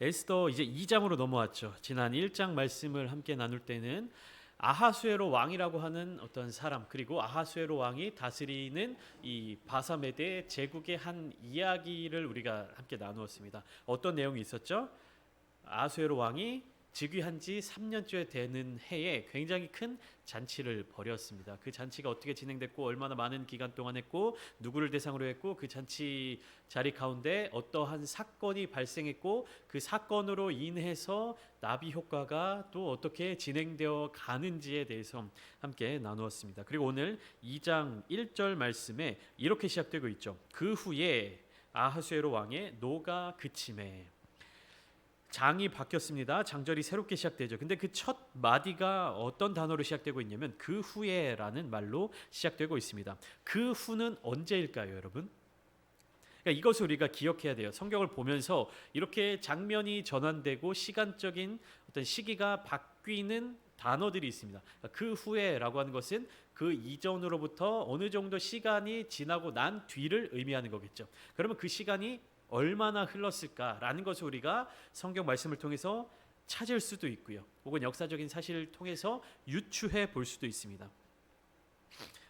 에스더 이제 2장으로 넘어왔죠. 지난 1장 말씀을 함께 나눌 때는 아하수에로 왕이라고 하는 어떤 사람, 그리고 아하수에로 왕이 다스리는 이 바사메대 제국의 한 이야기를 우리가 함께 나누었습니다. 어떤 내용이 있었죠? 아하수에로 왕이 즉위한 지 3년째 되는 해에 굉장히 큰 잔치를 벌였습니다. 그 잔치가 어떻게 진행됐고 얼마나 많은 기간 동안 했고 누구를 대상으로 했고 그 잔치 자리 가운데 어떠한 사건이 발생했고 그 사건으로 인해서 나비 효과가 또 어떻게 진행되어 가는지에 대해서 함께 나누었습니다. 그리고 오늘 2장 1절 말씀에 이렇게 시작되고 있죠. 그 후에 아하수에로 왕의 노가 그침에, 장이 바뀌었습니다. 장절이 새롭게 시작되죠. 근데 그 첫 마디가 어떤 단어로 시작되고 있냐면 그 후에라는 말로 시작되고 있습니다. 그 후는 언제일까요, 여러분? 그러니까 이것을 우리가 기억해야 돼요. 성경을 보면서 이렇게 장면이 전환되고 시간적인 어떤 시기가 바뀌는 단어들이 있습니다. 그 후에라고 하는 것은 그 이전으로부터 어느 정도 시간이 지나고 난 뒤를 의미하는 거겠죠. 그러면 그 시간이 얼마나 흘렀을까라는 것을 우리가 성경 말씀을 통해서 찾을 수도 있고요. 혹은 역사적인 사실을 통해서 유추해 볼 수도 있습니다.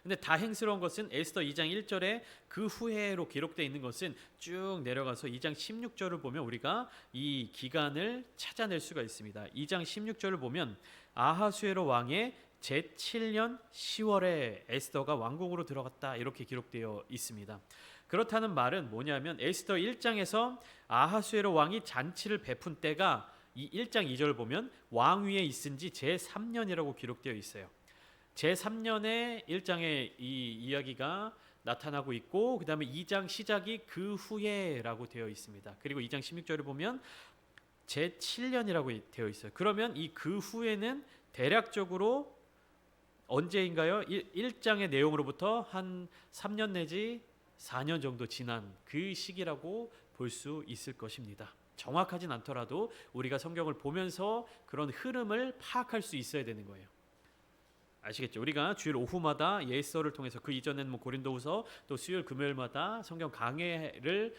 근데 다행스러운 것은 에스더 2장 1절에 그 후에로 기록되어 있는 것은 쭉 내려가서 2장 16절을 보면 우리가 이 기간을 찾아낼 수가 있습니다. 2장 16절을 보면 아하수에로 왕의 제7년 10월에 에스더가 왕궁으로 들어갔다 이렇게 기록되어 있습니다. 그렇다는 말은 뭐냐면 에스더 1장에서 아하수에로 왕이 잔치를 베푼 때가 이 1장 2절을 보면 왕위에 있은 지 제3년이라고 기록되어 있어요. 제3년에 1장에 이 이야기가 나타나고 있고 그 다음에 2장 시작이 그 후에라고 되어 있습니다. 그리고 2장 16절을 보면 제7년이라고 되어 있어요. 그러면 이 그 후에는 대략적으로 언제인가요? 1장의 내용으로부터 한 3년 내지 4년 정도 지난 그 시기라고 볼 수 있을 것입니다. 정확하진 않더라도 우리가 성경을 보면서 그런 흐름을 파악할 수 있어야 되는 거예요. 아시겠죠? 우리가 주일 오후마다 예서를 통해서 그 이전에는 고린도후서 또 수요일 금요일마다 성경 강해를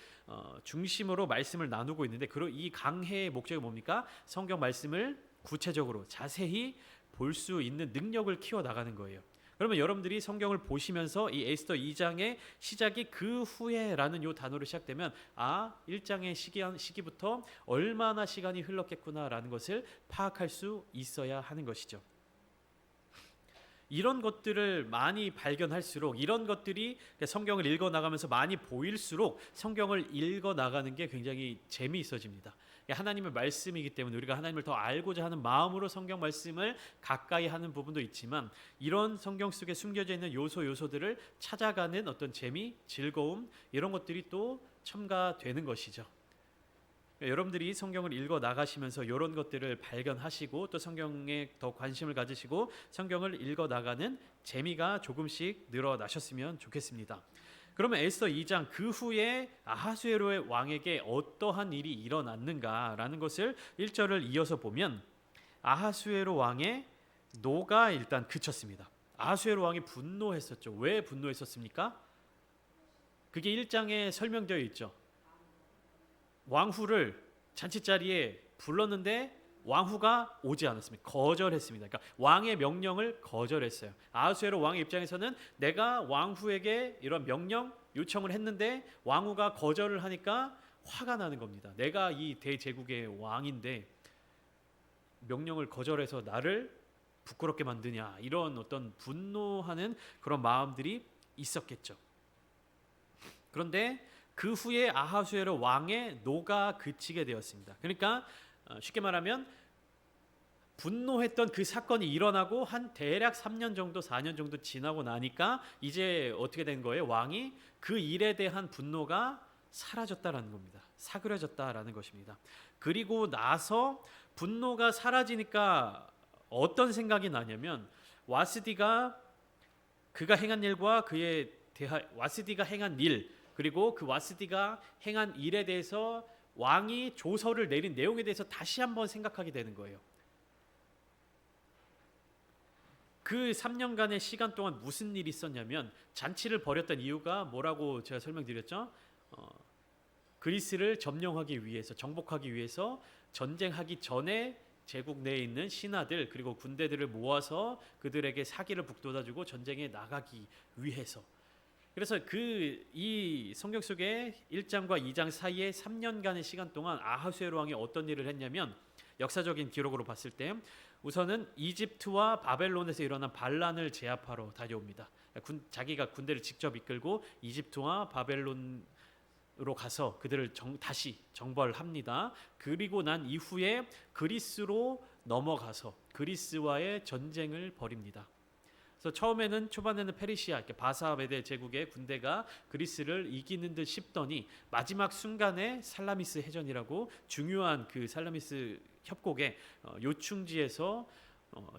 중심으로 말씀을 나누고 있는데 이 강해의 목적이 뭡니까? 성경 말씀을 구체적으로 자세히 볼 수 있는 능력을 키워 나가는 거예요. 그러면 여러분들이 성경을 보시면서 이 에스더 2장의 시작이 그 후에라는 이 단어로 시작되면 1장의 시기부터 얼마나 시간이 흘렀겠구나라는 것을 파악할 수 있어야 하는 것이죠. 이런 것들을 많이 발견할수록 이런 것들이 성경을 읽어 나가면서 많이 보일수록 성경을 읽어 나가는 게 굉장히 재미있어집니다. 하나님의 말씀이기 때문에 우리가 하나님을 더 알고자 하는 마음으로 성경 말씀을 가까이 하는 부분도 있지만 이런 성경 속에 숨겨져 있는 요소들을 찾아가는 어떤 재미, 즐거움 이런 것들이 또 첨가되는 것이죠. 여러분들이 성경을 읽어 나가시면서 이런 것들을 발견하시고 또 성경에 더 관심을 가지시고 성경을 읽어 나가는 재미가 조금씩 늘어나셨으면 좋겠습니다. 그러면 에스더 2장 그 후에 아하수에로의 왕에게 어떠한 일이 일어났는가라는 것을 1절을 이어서 보면 아하수에로 왕의 노가 일단 그쳤습니다. 아하수에로 왕이 분노했었죠. 왜 분노했었습니까? 그게 1장에 설명되어 있죠. 왕후를 잔치자리에 불렀는데 왕후가 오지 않았습니다. 거절했습니다. 그러니까 왕의 명령을 거절했어요. 아하수에로 왕의 입장에서는 내가 왕후에게 이런 명령 요청을 했는데 왕후가 거절을 하니까 화가 나는 겁니다. 내가 이 대제국의 왕인데 명령을 거절해서 나를 부끄럽게 만드냐 이런 어떤 분노하는 그런 마음들이 있었겠죠. 그런데 그 후에 아하수에로 왕의 노가 그치게 되었습니다. 그러니까 쉽게 말하면 분노했던 그 사건이 일어나고 한 대략 3년 정도 4년 정도 지나고 나니까 이제 어떻게 된 거예요? 왕이 그 일에 대한 분노가 사라졌다라는 겁니다. 사그려졌다라는 것입니다. 그리고 나서 분노가 사라지니까 어떤 생각이 나냐면 와스디가 그가 행한 일과 와스디가 행한 일 그리고 그 와스디가 행한 일에 대해서 왕이 조서를 내린 내용에 대해서 다시 한번 생각하게 되는 거예요. 그 3년간의 시간 동안 무슨 일이 있었냐면 잔치를 벌였던 이유가 뭐라고 제가 설명드렸죠? 그리스를 점령하기 위해서, 정복하기 위해서 전쟁하기 전에 제국 내에 있는 신하들 그리고 군대들을 모아서 그들에게 사기를 북돋아주고 전쟁에 나가기 위해서. 그래서 이 성경 속에 1장과 2장 사이에 3년간의 시간 동안 아하수에로 왕이 어떤 일을 했냐면, 역사적인 기록으로 봤을 때 우선은 이집트와 바벨론에서 일어난 반란을 제압하러 다녀옵니다. 자기가 군대를 직접 이끌고 이집트와 바벨론으로 가서 그들을 다시 정벌합니다. 그리고 난 이후에 그리스로 넘어가서 그리스와의 전쟁을 벌입니다. 그래서 처음에는 초반에는 페르시아, 바사 메데 제국의 군대가 그리스를 이기는 듯 싶더니 마지막 순간에 살라미스 해전이라고 중요한 그 살라미스 협곡의 요충지에서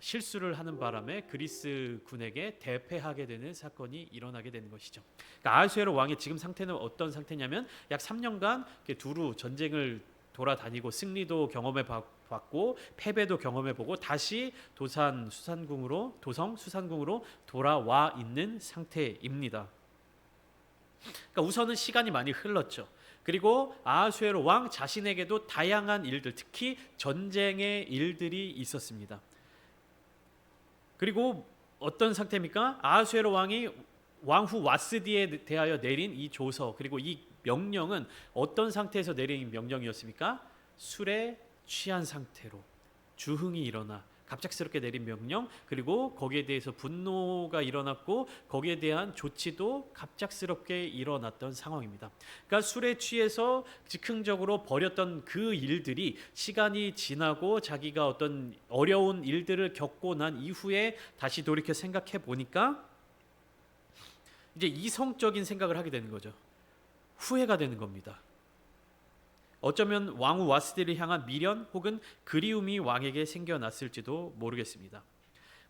실수를 하는 바람에 그리스 군에게 대패하게 되는 사건이 일어나게 되는 것이죠. 그러니까 아하수에로 왕의 지금 상태는 어떤 상태냐면 약 3년간 두루 전쟁을 돌아다니고 승리도 경험해 봤고 패배도 경험해 보고 다시 도성 수산궁으로 돌아와 있는 상태입니다. 그러니까 우선은 시간이 많이 흘렀죠. 그리고 아하수에로 왕 자신에게도 다양한 일들, 특히 전쟁의 일들이 있었습니다. 그리고 어떤 상태입니까? 아하수에로 왕이 왕후 와스디에 대하여 내린 이 조서, 그리고 이 명령은 어떤 상태에서 내린 명령이었습니까? 술에 취한 상태로 주흥이 일어나 갑작스럽게 내린 명령, 그리고 거기에 대해서 분노가 일어났고 거기에 대한 조치도 갑작스럽게 일어났던 상황입니다. 그러니까 술에 취해서 즉흥적으로 벌였던 그 일들이 시간이 지나고 자기가 어떤 어려운 일들을 겪고 난 이후에 다시 돌이켜 생각해 보니까 이제 이성적인 생각을 하게 되는 거죠. 후회가 되는 겁니다. 어쩌면 왕후 와스디를 향한 미련 혹은 그리움이 왕에게 생겨났을지도 모르겠습니다.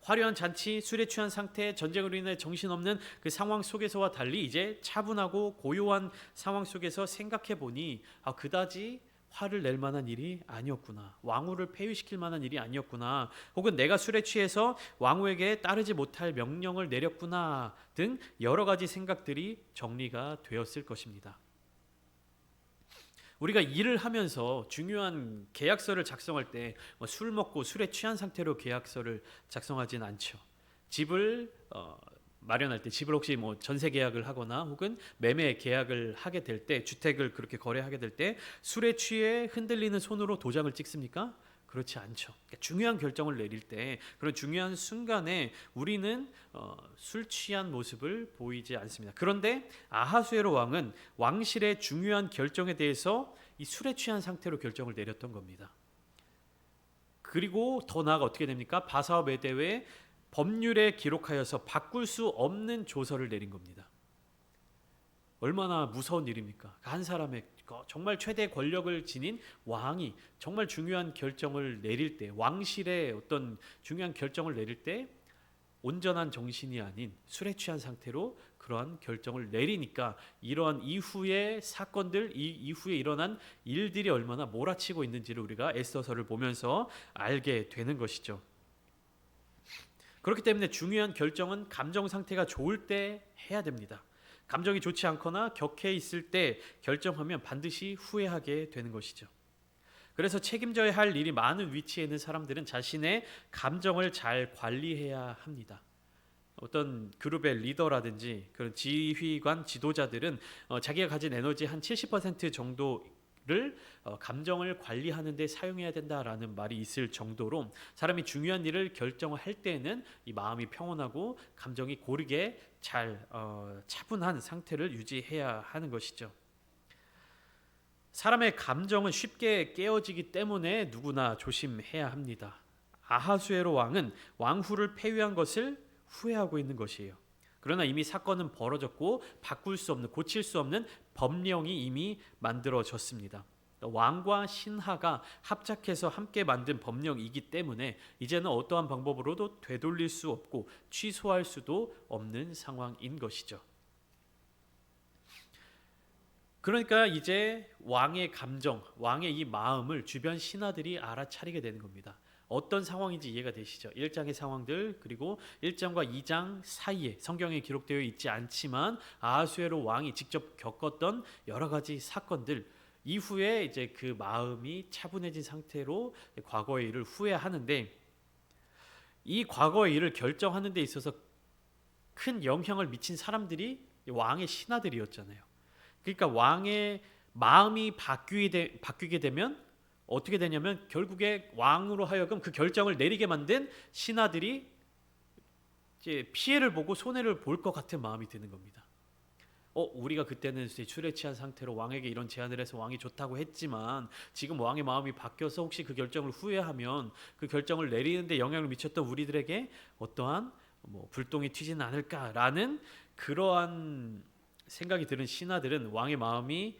화려한 잔치, 술에 취한 상태, 전쟁으로 인해 정신없는 그 상황 속에서와 달리 이제 차분하고 고요한 상황 속에서 생각해 보니 그다지 화를 낼 만한 일이 아니었구나. 왕후를 폐위시킬 만한 일이 아니었구나. 혹은 내가 술에 취해서 왕후에게 따르지 못할 명령을 내렸구나 등 여러 가지 생각들이 정리가 되었을 것입니다. 우리가 일을 하면서 중요한 계약서를 작성할 때 술 먹고 술에 취한 상태로 계약서를 작성하지는 않죠. 집을 마련할 때, 집을 혹시 전세 계약을 하거나 혹은 매매 계약을 하게 될 때, 주택을 그렇게 거래하게 될 때 술에 취해 흔들리는 손으로 도장을 찍습니까? 그렇지 않죠. 그러니까 중요한 결정을 내릴 때, 그런 중요한 순간에 우리는 술 취한 모습을 보이지 않습니다. 그런데 아하수에로 왕은 왕실의 중요한 결정에 대해서 이 술에 취한 상태로 결정을 내렸던 겁니다. 그리고 더 나아가 어떻게 됩니까? 바사와 메대의 법률에 기록하여서 바꿀 수 없는 조서를 내린 겁니다. 얼마나 무서운 일입니까? 한 사람의 정말 최대 권력을 지닌 왕이 정말 중요한 결정을 내릴 때, 왕실의 어떤 중요한 결정을 내릴 때 온전한 정신이 아닌 술에 취한 상태로 그러한 결정을 내리니까 이러한 이후의 사건들, 이후에 일어난 일들이 얼마나 몰아치고 있는지를 우리가 에스더서를 보면서 알게 되는 것이죠. 그렇기 때문에 중요한 결정은 감정 상태가 좋을 때 해야 됩니다. 감정이 좋지 않거나 격해 있을 때 결정하면 반드시 후회하게 되는 것이죠. 그래서 책임져야 할 일이 많은 위치에 있는 사람들은 자신의 감정을 잘 관리해야 합니다. 어떤 그룹의 리더라든지 그런 지휘관, 지도자들은 자기가 가진 에너지 한 70% 정도를 감정을 관리하는 데 사용해야 된다라는 말이 있을 정도로 사람이 중요한 일을 결정할 때에는 이 마음이 평온하고 감정이 고르게 잘 차분한 상태를 유지해야 하는 것이죠. 사람의 감정은 쉽게 깨어지기 때문에 누구나 조심해야 합니다. 아하수에로 왕은 왕후를 폐위한 것을 후회하고 있는 것이에요. 그러나 이미 사건은 벌어졌고 바꿀 수 없는, 고칠 수 없는 법령이 이미 만들어졌습니다. 왕과 신하가 합작해서 함께 만든 법령이기 때문에 이제는 어떠한 방법으로도 되돌릴 수 없고 취소할 수도 없는 상황인 것이죠. 그러니까 이제 왕의 감정, 왕의 이 마음을 주변 신하들이 알아차리게 되는 겁니다. 어떤 상황인지 이해가 되시죠? 1장의 상황들, 그리고 1장과 2장 사이에 성경에 기록되어 있지 않지만 아하수에로 왕이 직접 겪었던 여러 가지 사건들, 이후에 이제 그 마음이 차분해진 상태로 과거의 일을 후회하는데, 이 과거의 일을 결정하는 데 있어서 큰 영향을 미친 사람들이 왕의 신하들이었잖아요. 그러니까 왕의 마음이 바뀌게 되면 어떻게 되냐면 결국에 왕으로 하여금 그 결정을 내리게 만든 신하들이 이제 피해를 보고 손해를 볼 것 같은 마음이 드는 겁니다. 우리가 그때는 술에 취한 상태로 왕에게 이런 제안을 해서 왕이 좋다고 했지만 지금 왕의 마음이 바뀌어서 혹시 그 결정을 후회하면 그 결정을 내리는데 영향을 미쳤던 우리들에게 어떠한 불똥이 튀지는 않을까라는 그러한 생각이 드는 신하들은 왕의 마음이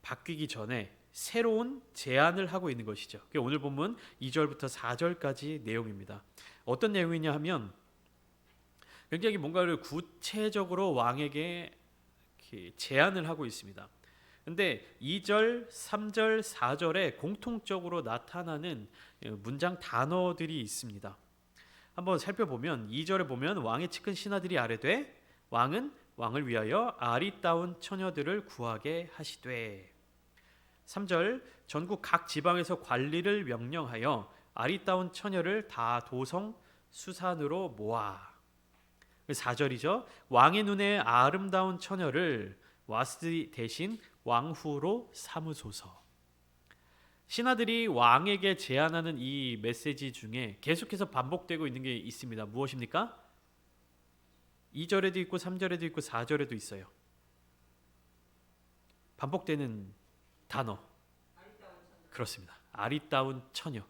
바뀌기 전에 새로운 제안을 하고 있는 것이죠. 그게 오늘 본문 2절부터 4절까지 내용입니다. 어떤 내용이냐 하면 굉장히 뭔가를 구체적으로 왕에게 제안을 하고 있습니다. 근데 2절, 3절, 4절에 공통적으로 나타나는 문장 단어들이 있습니다. 한번 살펴보면 2절에 보면 왕의 측근 신하들이 아뢰되 왕은 왕을 위하여 아리따운 처녀들을 구하게 하시되, 3절 전국 각 지방에서 관리를 명령하여 아리따운 처녀를 다 도성 수산으로 모아. 4절이죠. 왕의 눈에 아름다운 처녀를 와스디 대신 왕후로 삼으소서. 신하들이 왕에게 제안하는 이 메시지 중에 계속해서 반복되고 있는 게 있습니다. 무엇입니까? 2절에도 있고 3절에도 있고 4절에도 있어요. 반복되는 단어. 그렇습니다. 아리따운 처녀.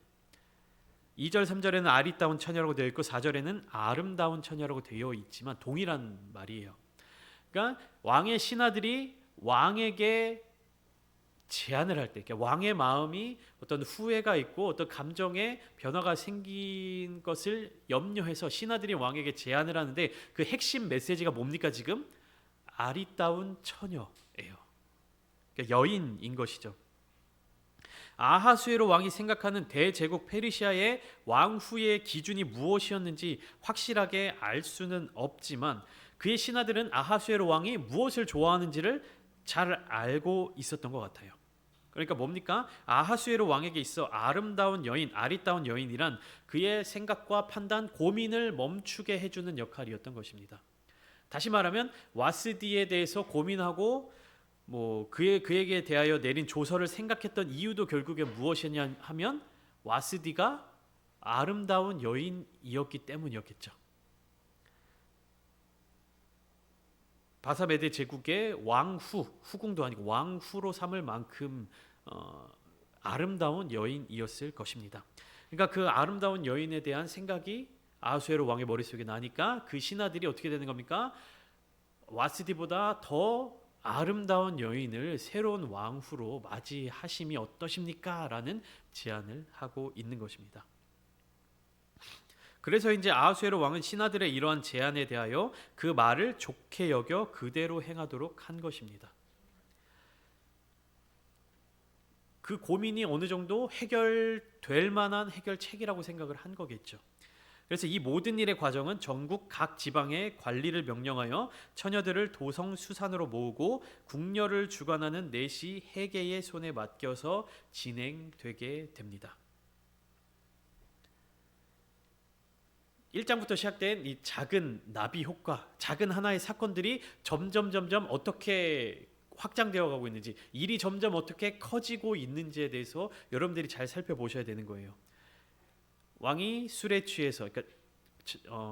2절 3절에는 아리따운 처녀라고 되어 있고 4절에는 아름다운 처녀라고 되어 있지만 동일한 말이에요. 그러니까 왕의 신하들이 왕에게 제안을 할 때, 그러니까 왕의 마음이 어떤 후회가 있고 어떤 감정의 변화가 생긴 것을 염려해서 신하들이 왕에게 제안을 하는데 그 핵심 메시지가 뭡니까? 지금 아리따운 처녀예요. 그러니까 여인인 것이죠. 아하수에로 왕이 생각하는 대제국 페르시아의 왕후의 기준이 무엇이었는지 확실하게 알 수는 없지만 그의 신하들은 아하수에로 왕이 무엇을 좋아하는지를 잘 알고 있었던 것 같아요. 그러니까 뭡니까? 아하수에로 왕에게 있어 아름다운 여인, 아리따운 여인이란 그의 생각과 판단, 고민을 멈추게 해주는 역할이었던 것입니다. 다시 말하면 와스디에 대해서 고민하고 그에게 대하여 내린 조서를 생각했던 이유도 결국에 무엇이냐 하면 와스디가 아름다운 여인이었기 때문이었겠죠. 바사메데 제국의 후궁도 아니고 왕후로 삼을 만큼 아름다운 여인이었을 것입니다. 그러니까 그 아름다운 여인에 대한 생각이 아하수에로 왕의 머릿속에 나니까 그 신하들이 어떻게 되는 겁니까? 와스디보다 더 아름다운 여인을 새로운 왕후로 맞이하심이 어떠십니까? 라는 제안을 하고 있는 것입니다. 그래서 이제 아하수에로 왕은 신하들의 이러한 제안에 대하여 그 말을 좋게 여겨 그대로 행하도록 한 것입니다. 그 고민이 어느 정도 해결될 만한 해결책이라고 생각을 한 거겠죠. 그래서 이 모든 일의 과정은 전국 각 지방의 관리를 명령하여 처녀들을 도성 수산으로 모으고 궁녀를 주관하는 내시 해계의 손에 맡겨서 진행되게 됩니다. 1장부터 시작된 이 작은 나비 효과, 작은 하나의 사건들이 점점 어떻게 확장되어 가고 있는지, 일이 점점 어떻게 커지고 있는지에 대해서 여러분들이 잘 살펴보셔야 되는 거예요. 왕이 술에 취해서, 그러니까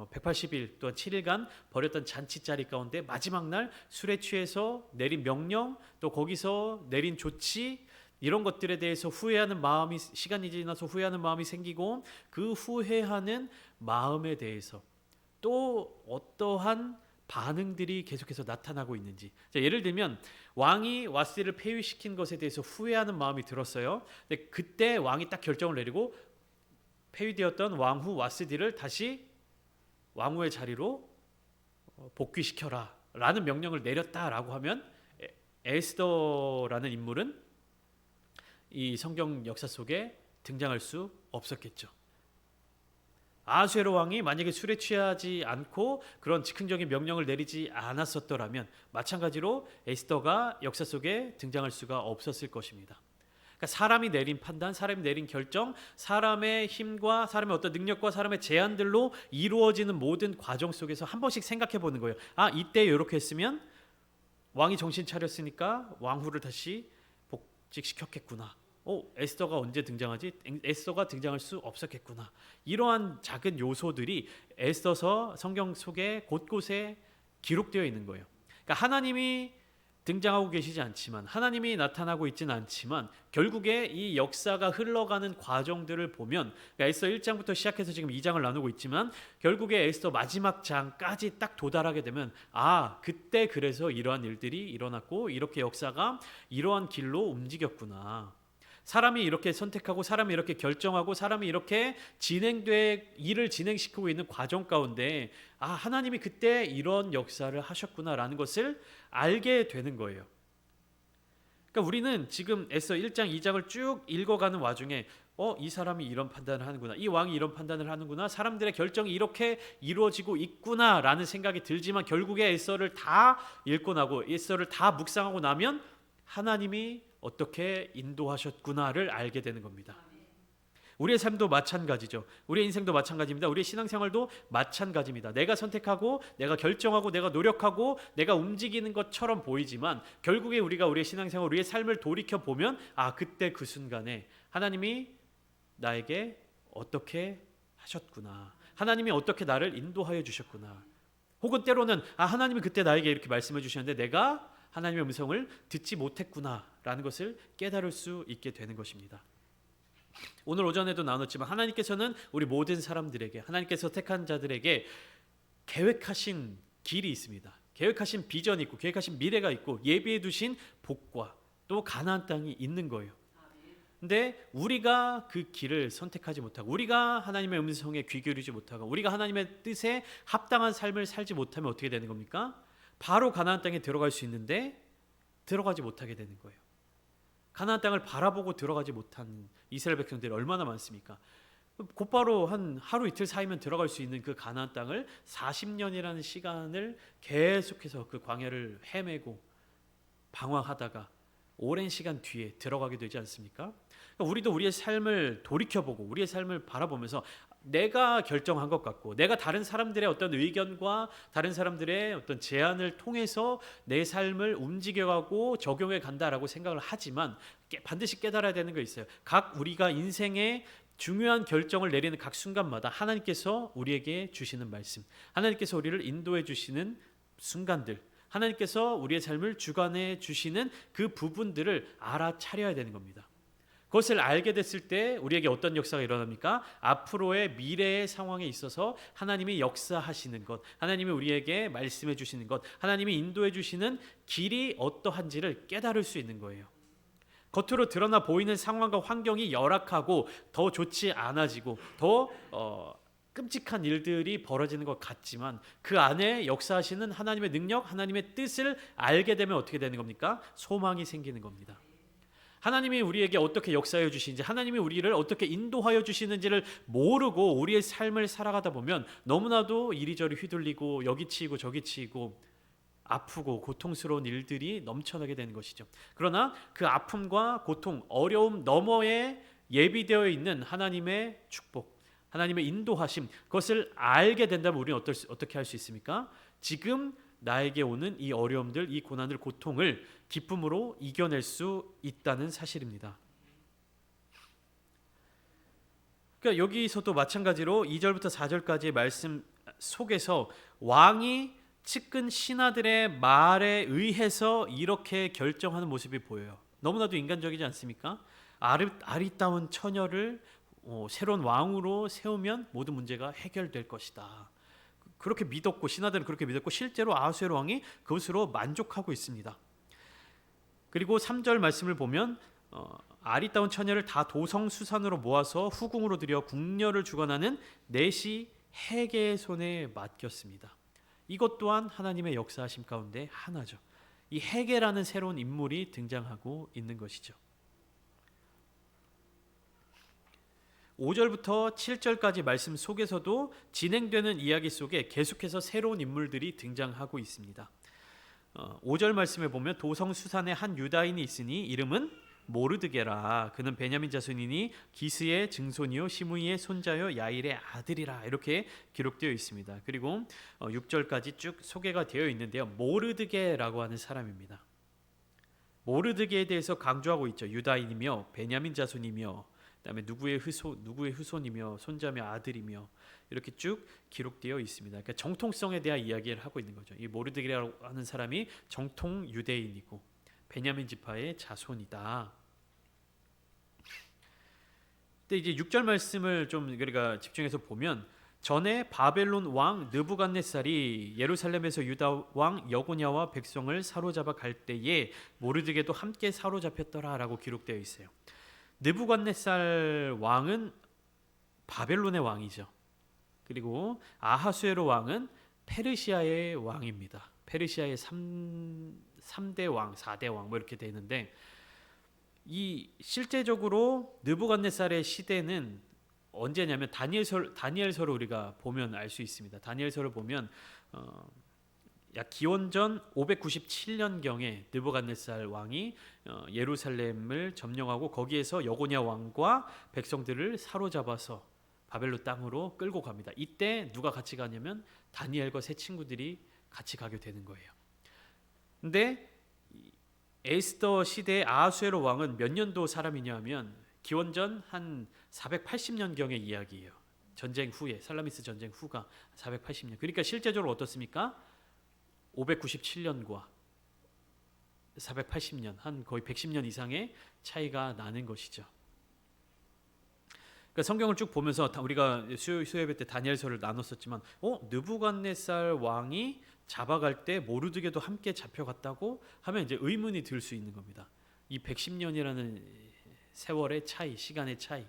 180일 또한 7일간 벌였던 잔치자리 가운데 마지막 날 술에 취해서 내린 명령, 또 거기서 내린 조치, 이런 것들에 대해서 후회하는 마음이, 시간이 지나서 후회하는 마음이 생기고 그 후회하는 마음에 대해서 또 어떠한 반응들이 계속해서 나타나고 있는지. 예를 들면 왕이 와스디를 폐위시킨 것에 대해서 후회하는 마음이 들었어요. 근데 그때 왕이 딱 결정을 내리고 폐위되었던 왕후 와스디를 다시 왕후의 자리로 복귀시켜라 라는 명령을 내렸다라고 하면 에스더라는 인물은 이 성경 역사 속에 등장할 수 없었겠죠. 아하수에로 왕이 만약에 술에 취하지 않고 그런 즉흥적인 명령을 내리지 않았었더라면 마찬가지로 에스더가 역사 속에 등장할 수가 없었을 것입니다. 그러니까 사람이 내린 판단, 사람이 내린 결정, 사람의 힘과 사람의 어떤 능력과 사람의 제안들로 이루어지는 모든 과정 속에서 한 번씩 생각해 보는 거예요. 아, 이때 이렇게 했으면 왕이 정신 차렸으니까 왕후를 다시 복직시켰겠구나. 에스더가 언제 등장하지? 에스더가 등장할 수 없었겠구나. 이러한 작은 요소들이 에스더서 성경 속에 곳곳에 기록되어 있는 거예요. 그러니까 하나님이 등장하고 계시지 않지만, 하나님이 나타나고 있지는 않지만 결국에 이 역사가 흘러가는 과정들을 보면, 그러니까 에스더 1장부터 시작해서 지금 2장을 나누고 있지만 결국에 에스더 마지막 장까지 딱 도달하게 되면, 아, 그때 그래서 이러한 일들이 일어났고 이렇게 역사가 이러한 길로 움직였구나. 사람이 이렇게 선택하고 사람이 이렇게 결정하고 사람이 이렇게 일을 진행시키고 있는 과정 가운데, 아, 하나님이 그때 이런 역사를 하셨구나라는 것을 알게 되는 거예요. 그러니까 우리는 지금 에스더 1장, 2장을 쭉 읽어가는 와중에 이 사람이 이런 판단을 하는구나, 이 왕이 이런 판단을 하는구나, 사람들의 결정이 이렇게 이루어지고 있구나라는 생각이 들지만 결국에 에스더를 다 읽고 나고 에스더를 다 묵상하고 나면 하나님이 어떻게 인도하셨구나를 알게 되는 겁니다. 우리의 삶도 마찬가지죠. 우리의 인생도 마찬가지입니다. 우리의 신앙생활도 마찬가지입니다. 내가 선택하고 내가 결정하고 내가 노력하고 내가 움직이는 것처럼 보이지만 결국에 우리가 우리의 신앙생활, 우리의 삶을 돌이켜보면, 아, 그때 그 순간에 하나님이 나에게 어떻게 하셨구나, 하나님이 어떻게 나를 인도하여 주셨구나, 혹은 때로는 하나님이 그때 나에게 이렇게 말씀해 주셨는데 내가 하나님의 음성을 듣지 못했구나라는 것을 깨달을 수 있게 되는 것입니다. 오늘 오전에도 나눴지만 하나님께서는 우리 모든 사람들에게, 하나님께서 택한 자들에게 계획하신 길이 있습니다. 계획하신 비전이 있고 계획하신 미래가 있고 예비해 두신 복과 또 가나안 땅이 있는 거예요. 근데 우리가 그 길을 선택하지 못하고 우리가 하나님의 음성에 귀 기울이지 못하고 우리가 하나님의 뜻에 합당한 삶을 살지 못하면 어떻게 되는 겁니까? 바로 가나안 땅에 들어갈 수 있는데 들어가지 못하게 되는 거예요. 가나안 땅을 바라보고 들어가지 못한 이스라엘 백성들이 얼마나 많습니까? 곧바로 한 하루 이틀 사이면 들어갈 수 있는 그 가나안 땅을 40년이라는 시간을 계속해서 그 광야를 헤매고 방황하다가 오랜 시간 뒤에 들어가게 되지 않습니까? 그러니까 우리도 우리의 삶을 돌이켜보고 우리의 삶을 바라보면서 내가 결정한 것 같고 내가 다른 사람들의 어떤 의견과 다른 사람들의 어떤 제안을 통해서 내 삶을 움직여가고 적용해 간다라고 생각을 하지만 반드시 깨달아야 되는 거 있어요. 각 우리가 인생의 중요한 결정을 내리는 각 순간마다 하나님께서 우리에게 주시는 말씀, 하나님께서 우리를 인도해 주시는 순간들, 하나님께서 우리의 삶을 주관해 주시는 그 부분들을 알아차려야 되는 겁니다. 그것을 알게 됐을 때 우리에게 어떤 역사가 일어납니까? 앞으로의 미래의 상황에 있어서 하나님이 역사하시는 것, 하나님이 우리에게 말씀해 주시는 것, 하나님이 인도해 주시는 길이 어떠한지를 깨달을 수 있는 거예요. 겉으로 드러나 보이는 상황과 환경이 열악하고 더 좋지 않아지고 더 끔찍한 일들이 벌어지는 것 같지만 그 안에 역사하시는 하나님의 능력, 하나님의 뜻을 알게 되면 어떻게 되는 겁니까? 소망이 생기는 겁니다. 하나님이 우리에게 어떻게 역사해 주시는지, 하나님이 우리를 어떻게 인도하여 주시는지를 모르고 우리의 삶을 살아가다 보면 너무나도 이리저리 휘둘리고 여기 치이고 저기 치이고 아프고 고통스러운 일들이 넘쳐나게 되는 것이죠. 그러나 그 아픔과 고통, 어려움 너머에 예비되어 있는 하나님의 축복, 하나님의 인도하심, 그것을 알게 된다면 우리는 어떻게 할 수 있습니까? 지금 나에게 오는 이 어려움들, 이 고난들, 고통을 기쁨으로 이겨낼 수 있다는 사실입니다. 그러니까 여기서도 마찬가지로 2절부터 4절까지의 말씀 속에서 왕이 측근 신하들의 말에 의해서 이렇게 결정하는 모습이 보여요. 너무나도 인간적이지 않습니까? 아리따운 처녀를 새로운 왕으로 세우면 모든 문제가 해결될 것이다. 그렇게 믿었고 신하들은 그렇게 믿었고 실제로 아하수에로 왕이 그것으로 만족하고 있습니다. 그리고 3절 말씀을 보면 아리따운 처녀를 다 도성수산으로 모아서 후궁으로 들여 궁녀를 주관하는 넷이 헤게의 손에 맡겼습니다. 이것 또한 하나님의 역사하심 가운데 하나죠. 이 헤게라는 새로운 인물이 등장하고 있는 것이죠. 5절부터 7절까지 말씀 속에서도 진행되는 이야기 속에 계속해서 새로운 인물들이 등장하고 있습니다. 5절 말씀에 보면 도성 수산에 한 유다인이 있으니 이름은 모르드게라. 그는 베냐민 자손이니 기스의 증손이요 시므이의 손자요 야일의 아들이라. 이렇게 기록되어 있습니다. 그리고 6절까지 쭉 소개가 되어 있는데요. 모르드게라고 하는 사람입니다. 모르드게에 대해서 강조하고 있죠. 유다인이며 베냐민 자손이며 그다음에 누구의 후손이며 손자며 아들이며 이렇게 쭉 기록되어 있습니다. 그러니까 정통성에 대한 이야기를 하고 있는 거죠. 이 모르드게라고 하는 사람이 정통 유대인이고 베냐민 지파의 자손이다. 근데 이제 6절 말씀을 좀 우리가 집중해서 보면 전에 바벨론 왕 느부갓네살이 예루살렘에서 유다 왕 여고냐와 백성을 사로잡아 갈 때에 모르드게도 함께 사로잡혔더라라고 기록되어 있어요. 느부갓네살 왕은 바벨론의 왕이죠. 그리고 아하수에로 왕은 페르시아의 왕입니다. 페르시아의 3대 왕, 4대 왕 뭐 이렇게 되는데 이 실제적으로 느부갓네살의 시대는 언제냐면 다니엘서를 우리가 보면 알 수 있습니다. 다니엘서를 보면 약 기원전 597년경에 느부갓네살 왕이 예루살렘을 점령하고 거기에서 여고냐 왕과 백성들을 사로잡아서 바벨론 땅으로 끌고 갑니다. 이때 누가 같이 가냐면 다니엘과 세 친구들이 같이 가게 되는 거예요. 근데 에스더 시대의 아하수에로 왕은 몇 년도 사람이냐 하면 기원전 한 480년경의 이야기예요. 전쟁 후에 살라미스 전쟁 후가 480년. 그러니까 실제적으로 어떻습니까? 597년과 480년 한 거의 110년 이상의 차이가 나는 것이죠. 그러니까 성경을 쭉 보면서 우리가 수요예배 때 다니엘서를 나눴었지만 느부갓네살 왕이 잡아갈 때 모르드게도 함께 잡혀갔다고 하면 이제 의문이 들 수 있는 겁니다. 이 110년이라는 세월의 차이, 시간의 차이.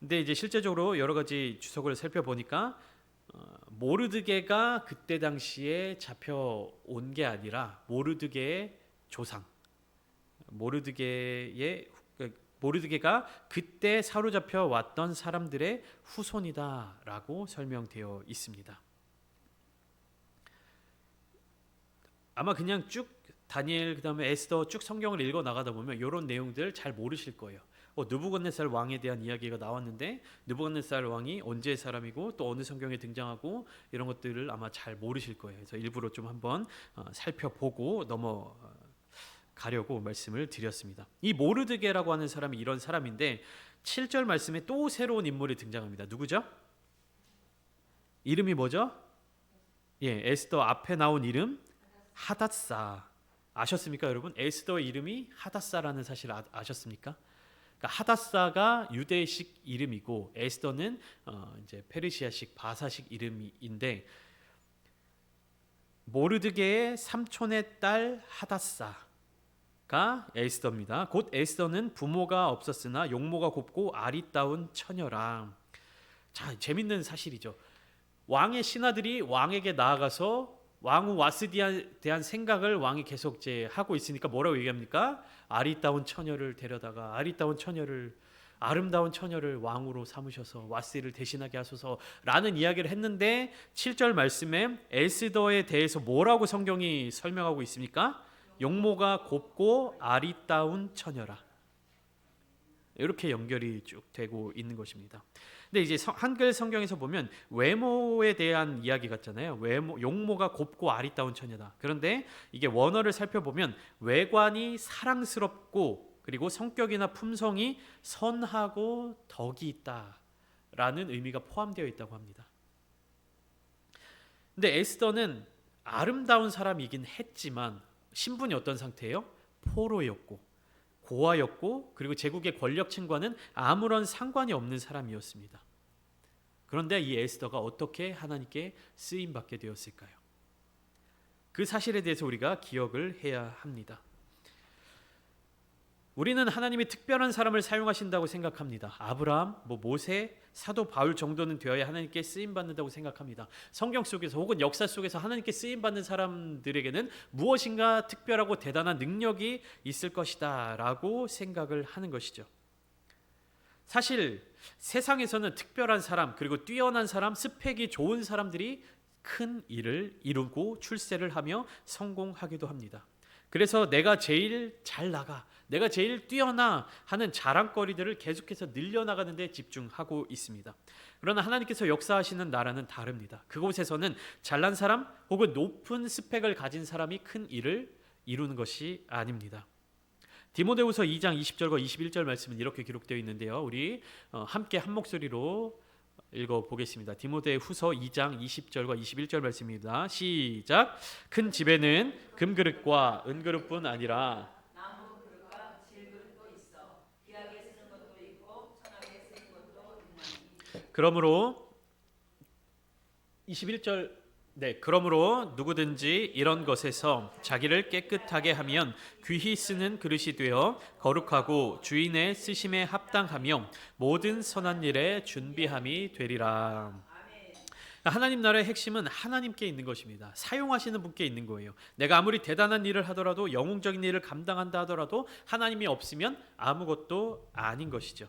근데 이제 실제적으로 여러 가지 주석을 살펴보니까 모르드게가 그때 당시에 잡혀온 게 아니라 모르드게의 조상, 모르드게가 그때 사로잡혀 왔던 사람들의 후손이다라고 설명되어 있습니다. 아마 그냥 쭉 다니엘 그다음에 에스더 쭉 성경을 읽어 나가다 보면 이런 내용들 잘 모르실 거예요. 느부갓네살 왕에 대한 이야기가 나왔는데 느부갓네살 왕이 언제의 사람이고 또 어느 성경에 등장하고 이런 것들을 아마 잘 모르실 거예요. 그래서 일부러 좀 한번 살펴보고 넘어가려고 말씀을 드렸습니다. 이 모르드게라고 하는 사람이 이런 사람인데 7절 말씀에 또 새로운 인물이 등장합니다. 누구죠? 이름이 뭐죠? 에스더 앞에 나온 이름 하닷사. 아셨습니까, 여러분? 에스더의 이름이 하닷사라는 사실 아셨습니까? 그러니까 하닷사가 유대식 이름이고 에스더는 이제 페르시아식 바사식 이름인데 모르드게의 삼촌의 딸 하닷사가 에스더입니다. 곧 에스더는 부모가 없었으나 용모가 곱고 아리따운 처녀라. 자, 재밌는 사실이죠. 왕의 신하들이 왕에게 나아가서 왕후 와스디에 대한 생각을 왕이 계속 하고 있으니까 뭐라고 얘기합니까? 아리따운 처녀를 데려다가 아름다운 처녀를 왕으로 삼으셔서 와스디를 대신하게 하소서라는 이야기를 했는데 7절 말씀에 에스더에 대해서 뭐라고 성경이 설명하고 있습니까? 용모가 곱고 아리따운 처녀라. 이렇게 연결이 쭉 되고 있는 것입니다. 근데 이제 한글 성경에서 보면 외모에 대한 이야기 같잖아요. 용모가 곱고 아리따운 처녀다. 그런데 이게 원어를 살펴보면 외관이 사랑스럽고 그리고 성격이나 품성이 선하고 덕이 있다라는 의미가 포함되어 있다고 합니다. 근데 에스더는 아름다운 사람이긴 했지만 신분이 어떤 상태예요? 포로였고 고아였고 그리고 제국의 권력층과는 아무런 상관이 없는 사람이었습니다. 그런데 이 에스더가 어떻게 하나님께 쓰임 받게 되었을까요? 그 사실에 대해서 우리가 기억을 해야 합니다. 우리는 하나님이 특별한 사람을 사용하신다고 생각합니다. 아브라함, 모세, 사도 바울 정도는 되어야 하나님께 쓰임 받는다고 생각합니다. 성경 속에서 혹은 역사 속에서 하나님께 쓰임 받는 사람들에게는 무엇인가 특별하고 대단한 능력이 있을 것이다라고 생각을 하는 것이죠. 사실 세상에서는 특별한 사람, 그리고 뛰어난 사람, 스펙이 좋은 사람들이 큰 일을 이루고 출세를 하며 성공하기도 합니다. 그래서 내가 제일 잘 나가, 내가 제일 뛰어나 하는 자랑거리들을 계속해서 늘려나가는 데 집중하고 있습니다. 그러나 하나님께서 역사하시는 나라는 다릅니다. 그곳에서는 잘난 사람 혹은 높은 스펙을 가진 사람이 큰 일을 이루는 것이 아닙니다. 디모데후서 2장 20절과 21절 말씀은 이렇게 기록되어 있는데요. 우리 함께 한 목소리로 읽어보겠습니다. 디모데후서 2장 20절과 21절 말씀입니다. 시작. 큰 집에는 금그릇과 은그릇뿐 아니라 나무 그릇과 질그릇도 있어 귀하게 쓰는 것도 있고 천하게 쓰는 것도 있나니. 그러므로 21절 그러므로 누구든지 이런 것에서 자기를 깨끗하게 하면 귀히 쓰는 그릇이 되어 거룩하고 주인의 쓰심에 합당하며 모든 선한 일에 준비함이 되리라. 하나님 나라의 핵심은 하나님께 있는 것입니다. 사용하시는 분께 있는 거예요. 내가 아무리 대단한 일을 하더라도, 영웅적인 일을 감당한다 하더라도 하나님이 없으면 아무것도 아닌 것이죠.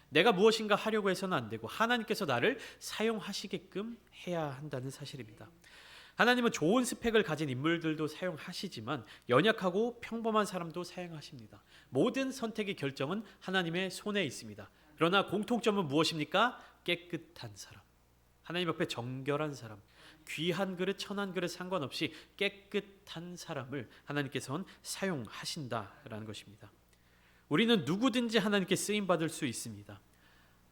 내가 무엇인가 하려고 해서는 안 되고 하나님께서 나를 사용하시게끔 해야 한다는 사실입니다. 하나님은 좋은 스펙을 가진 인물들도 사용하시지만 연약하고 평범한 사람도 사용하십니다. 모든 선택의 결정은 하나님의 손에 있습니다. 그러나 공통점은 무엇입니까? 깨끗한 사람, 하나님 앞에 정결한 사람, 귀한 그릇, 천한 그릇 상관없이 깨끗한 사람을 하나님께서는 사용하신다라는 것입니다. 우리는 누구든지 하나님께 쓰임받을 수 있습니다.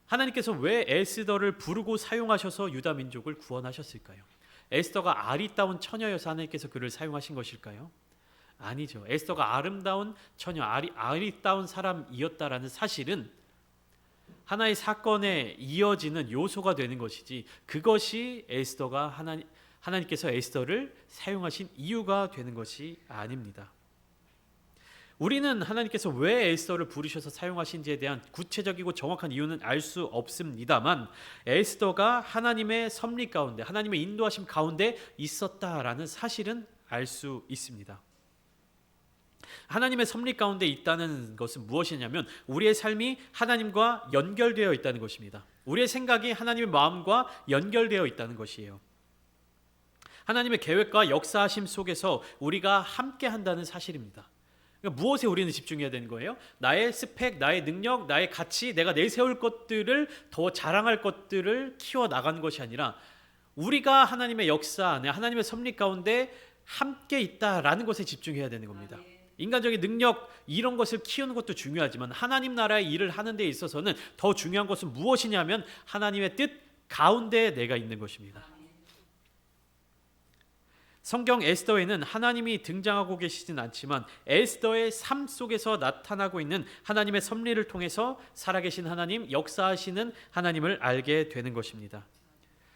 하나님께서 왜 에스더를 부르고 사용하셔서 유다 민족을 구원하셨을까요? 에스더가 아리따운 처녀여서 하나님께서 그를 사용하신 것일까요? 아니죠. 에스더가 아름다운 처녀, 아리따운 사람이었다라는 사실은 하나의 사건에 이어지는 요소가 되는 것이지, 그것이 에스더가 하나님께서 에스더를 사용하신 이유가 되는 것이 아닙니다. 우리는 하나님께서 왜 에스더를 부르셔서 사용하신지에 대한 구체적이고 정확한 이유는 알 수 없습니다만, 에스더가 하나님의 섭리 가운데, 하나님의 인도하심 가운데 있었다라는 사실은 알 수 있습니다. 하나님의 섭리 가운데 있다는 것은 무엇이냐면 우리의 삶이 하나님과 연결되어 있다는 것입니다. 우리의 생각이 하나님의 마음과 연결되어 있다는 것이에요. 하나님의 계획과 역사하심 속에서 우리가 함께 한다는 사실입니다. 그러니까 무엇에 우리는 집중해야 되는 거예요? 나의 스펙, 나의 능력, 나의 가치, 내가 내세울 것들을, 더 자랑할 것들을 키워나가는 것이 아니라 우리가 하나님의 역사 안에, 하나님의 섭리 가운데 함께 있다라는 것에 집중해야 되는 겁니다. 인간적인 능력, 이런 것을 키우는 것도 중요하지만 하나님 나라의 일을 하는 데 있어서는 더 중요한 것은 무엇이냐면 하나님의 뜻 가운데 내가 있는 것입니다. 성경 에스더에는 하나님이 등장하고 계시진 않지만 에스더의 삶 속에서 나타나고 있는 하나님의 섭리를 통해서 살아계신 하나님, 역사하시는 하나님을 알게 되는 것입니다.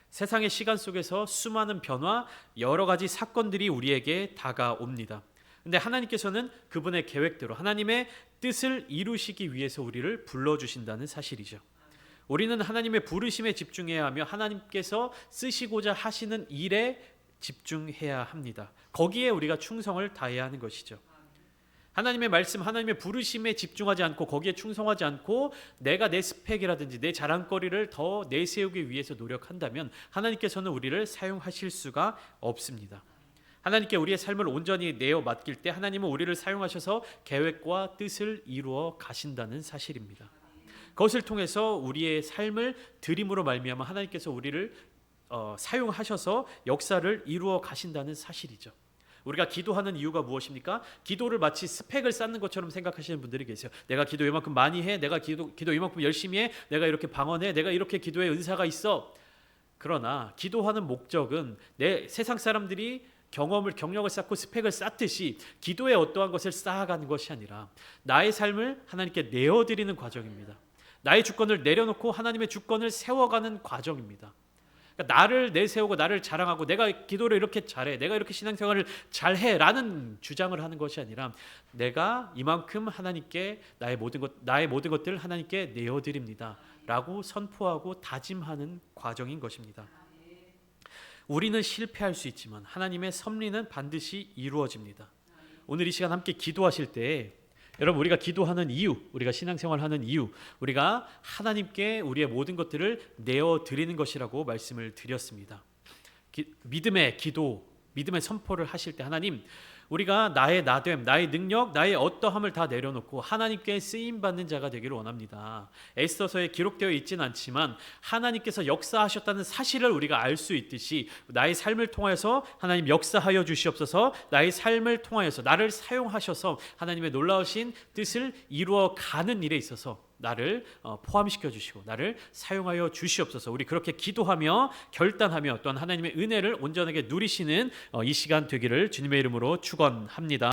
세상의 시간 속에서 수많은 변화, 여러 가지 사건들이 우리에게 다가옵니다. 근데 하나님께서는 그분의 계획대로 하나님의 뜻을 이루시기 위해서 우리를 불러주신다는 사실이죠. 우리는 하나님의 부르심에 집중해야 하며 하나님께서 쓰시고자 하시는 일에 집중해야 합니다. 거기에 우리가 충성을 다해야 하는 것이죠. 하나님의 말씀, 하나님의 부르심에 집중하지 않고 거기에 충성하지 않고 내가 내 스펙이라든지 내 자랑거리를 더 내세우기 위해서 노력한다면 하나님께서는 우리를 사용하실 수가 없습니다. 하나님께 우리의 삶을 온전히 내어 맡길 때 하나님은 우리를 사용하셔서 계획과 뜻을 이루어 가신다는 사실입니다. 그것을 통해서 우리의 삶을 드림으로 말미암아 하나님께서 우리를 사용하셔서 역사를 이루어 가신다는 사실이죠. 우리가 기도하는 이유가 무엇입니까? 기도를 마치 스펙을 쌓는 것처럼 생각하시는 분들이 계세요. 내가 기도 이만큼 많이 해, 내가 기도 이만큼 열심히 해, 내가 이렇게 방언해, 내가 이렇게 기도에 은사가 있어. 그러나 기도하는 목적은 내 세상 사람들이 경력을 쌓고 스펙을 쌓듯이 기도에 어떠한 것을 쌓아가는 것이 아니라 나의 삶을 하나님께 내어드리는 과정입니다. 나의 주권을 내려놓고 하나님의 주권을 세워가는 과정입니다. 그러니까 나를 내세우고 나를 자랑하고 내가 기도를 이렇게 잘해, 내가 이렇게 신앙생활을 잘해 라는 주장을 하는 것이 아니라 내가 이만큼 하나님께 나의 모든 것들을 하나님께 내어드립니다 라고 선포하고 다짐하는 과정인 것입니다. 우리는 실패할 수 있지만 하나님의 섭리는 반드시 이루어집니다. 오늘 이 시간 함께 기도하실 때 여러분, 우리가 기도하는 이유, 우리가 신앙생활하는 이유, 우리가 하나님께 우리의 모든 것들을 내어 드리는 것이라고 말씀을 드렸습니다. 믿음의 기도, 믿음의 선포를 하실 때 하나님, 우리가 나의 나됨, 나의 능력, 나의 어떠함을 다 내려놓고 하나님께 쓰임 받는 자가 되기를 원합니다. 에스더서에 기록되어 있지는 않지만 하나님께서 역사하셨다는 사실을 우리가 알 수 있듯이 나의 삶을 통해서 하나님 역사하여 주시옵소서. 나의 삶을 통하여서 나를 사용하셔서 하나님의 놀라우신 뜻을 이루어 가는 일에 있어서 나를 포함시켜 주시고 나를 사용하여 주시옵소서. 우리 그렇게 기도하며 결단하며 또한 하나님의 은혜를 온전하게 누리시는 이 시간 되기를 주님의 이름으로 축원합니다.